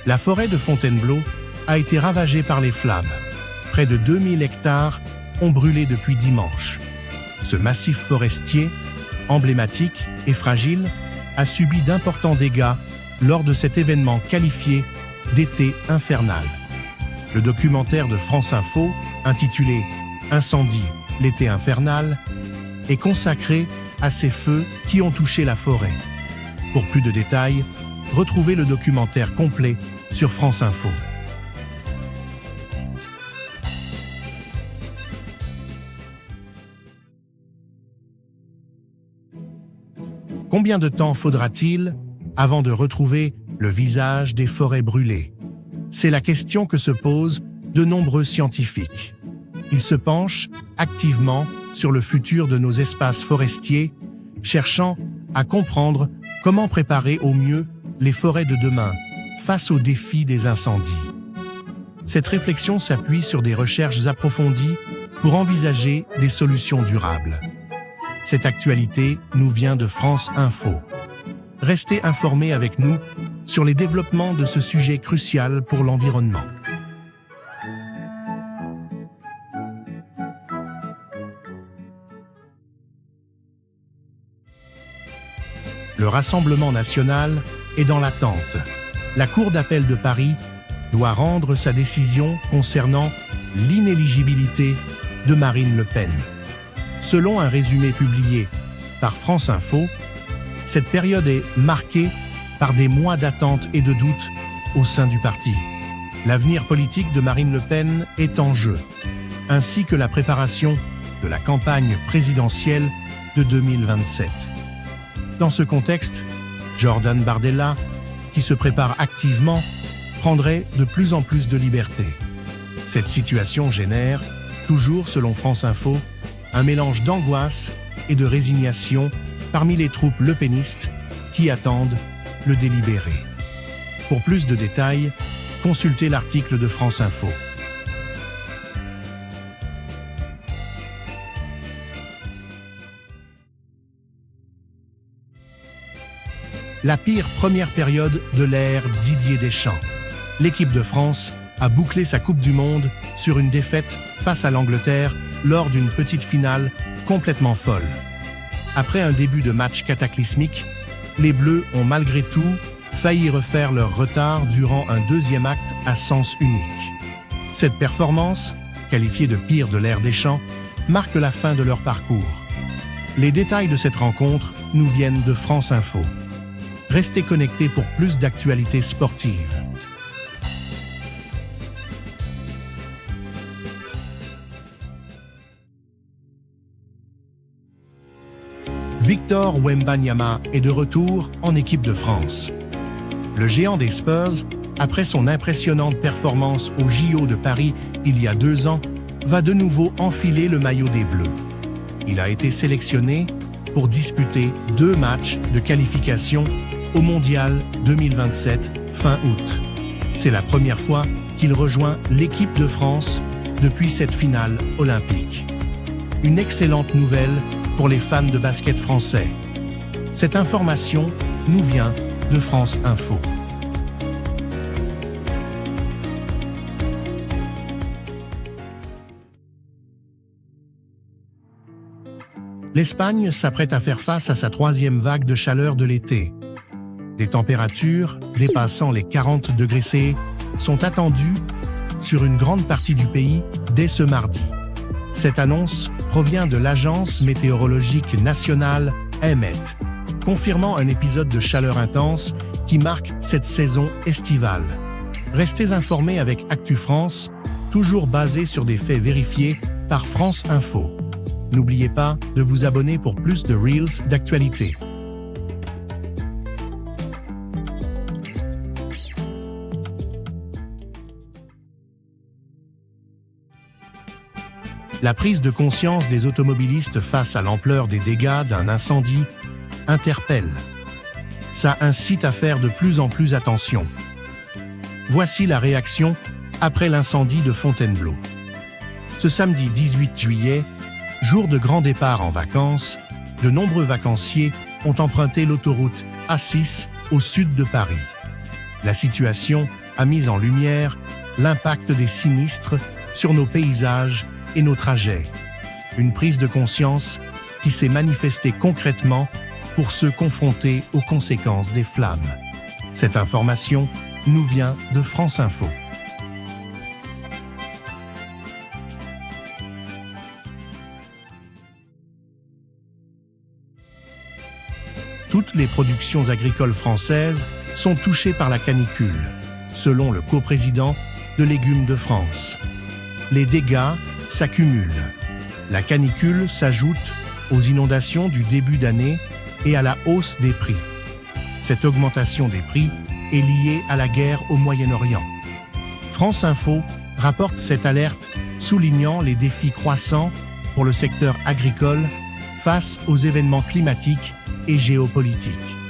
La forêt de Fontainebleau a été ravagée par les flammes. Près de 2000 hectares ont brûlé depuis dimanche. Ce massif forestier, emblématique et fragile, a subi d'importants dégâts lors de cet événement qualifié d'été infernal. Le documentaire de France Info, intitulé « Incendie, l'été infernal », est consacré à ces feux qui ont touché la forêt. Pour plus de détails, retrouvez le documentaire complet sur France Info. Combien de temps faudra-t-il avant de retrouver le visage des forêts brûlées? C'est la question que se posent de nombreux scientifiques. Ils se penchent activement sur le futur de nos espaces forestiers, cherchant à comprendre comment préparer au mieux les forêts de demain face aux défis des incendies. Cette réflexion s'appuie sur des recherches approfondies pour envisager des solutions durables. Cette actualité nous vient de France Info. Restez informés avec nous sur les développements de ce sujet crucial pour l'environnement. Le Rassemblement national est dans l'attente. La Cour d'appel de Paris doit rendre sa décision concernant l'inéligibilité de Marine Le Pen. Selon un résumé publié par France Info, cette période est marquée par des mois d'attente et de doute au sein du parti. L'avenir politique de Marine Le Pen est en jeu, ainsi que la préparation de la campagne présidentielle de 2027. Dans ce contexte, Jordan Bardella, qui se prépare activement, prendrait de plus en plus de liberté. Cette situation génère, toujours selon France Info, un mélange d'angoisse et de résignation parmi les troupes lepénistes qui attendent le délibéré. Pour plus de détails, consultez l'article de France Info. La pire première période de l'ère Didier Deschamps. L'équipe de France a bouclé sa Coupe du Monde sur une défaite face à l'Angleterre lors d'une petite finale complètement folle. Après un début de match cataclysmique, les Bleus ont malgré tout failli refaire leur retard durant un deuxième acte à sens unique. Cette performance, qualifiée de pire de l'ère Deschamps, marque la fin de leur parcours. Les détails de cette rencontre nous viennent de France Info. Restez connectés pour plus d'actualités sportives. Victor Wembanyama est de retour en équipe de France. Le géant des Spurs, après son impressionnante performance au JO de Paris il y a 2 ans, va de nouveau enfiler le maillot des Bleus. Il a été sélectionné pour disputer 2 matchs de qualification au Mondial 2027 fin août. C'est la première fois qu'il rejoint l'équipe de France depuis cette finale olympique. Une excellente nouvelle pour les fans de basket français. Cette information nous vient de France Info. L'Espagne s'apprête à faire face à sa 3e vague de chaleur de l'été. Des températures dépassant les 40 degrés C sont attendues sur une grande partie du pays dès ce mardi. Cette annonce provient de l'Agence météorologique nationale EMET, confirmant un épisode de chaleur intense qui marque cette saison estivale. Restez informés avec Actu France, toujours basé sur des faits vérifiés par France Info. N'oubliez pas de vous abonner pour plus de Reels d'actualité. La prise de conscience des automobilistes face à l'ampleur des dégâts d'un incendie interpelle. Ça incite à faire de plus en plus attention. Voici la réaction après l'incendie de Fontainebleau. Ce samedi 18 juillet, jour de grand départ en vacances, de nombreux vacanciers ont emprunté l'autoroute A6 au sud de Paris. La situation a mis en lumière l'impact des sinistres sur nos paysages et nos trajets. Une prise de conscience qui s'est manifestée concrètement pour ceux confrontés aux conséquences des flammes. Cette information nous vient de France Info. Toutes les productions agricoles françaises sont touchées par la canicule, selon le coprésident de Légumes de France. Les dégâts s'accumulent. La canicule s'ajoute aux inondations du début d'année et à la hausse des prix. Cette augmentation des prix est liée à la guerre au Moyen-Orient. France Info rapporte cette alerte, soulignant les défis croissants pour le secteur agricole face aux événements climatiques et géopolitiques.